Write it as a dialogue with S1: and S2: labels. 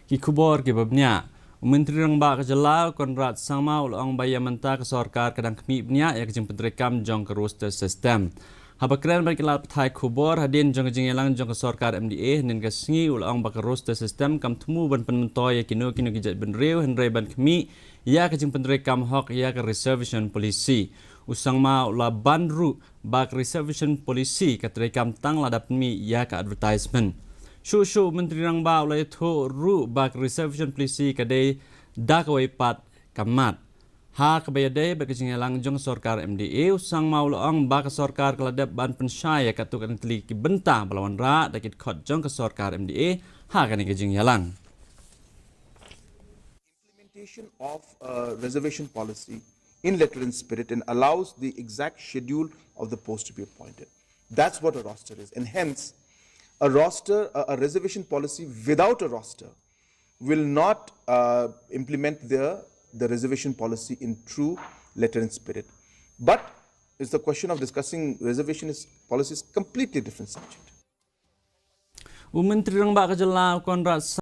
S1: ki kubor ki babnya. Myntri Rangbah kejelau konrat sama ulang bayamanta ke sorkar kadang kemibnya ya kejeng penterekam jong ke roster sistem. Habakran berkilat petai kubor hadin jong kejeng elang jong ke sorkar MDA dan kesengi ulang bak roster sistem kam Thmu ban Myntri ya kino ki Jaitbynriew Henry ban kemi ya kejeng penterekam hok ya ke reservation polisi. Usang ma ula bandru bak reservation polisi keterekam tang ladap mi ya ke advertisement. Shu Myntri Rangbah ulai thu ru bak reservation polisi kadai dak pat kamat. Ha kabayade bak jingelang jong sorkar MDA usang mau loong bak sorkar keladap ban pensyaya katukan teli ki bentah belawan ra dakit khot jong ke sorkar MDA ha kan ke jingelang.
S2: Implementation of reservation policy in letter and spirit and allows the exact schedule of the post to be appointed. That's what a roster is, and hence a roster, a reservation policy without a roster will not implement the reservation policy in true letter and spirit. But it's the question of discussing reservation policy is completely different subject.
S1: Myntri Rangbah kejelau konrat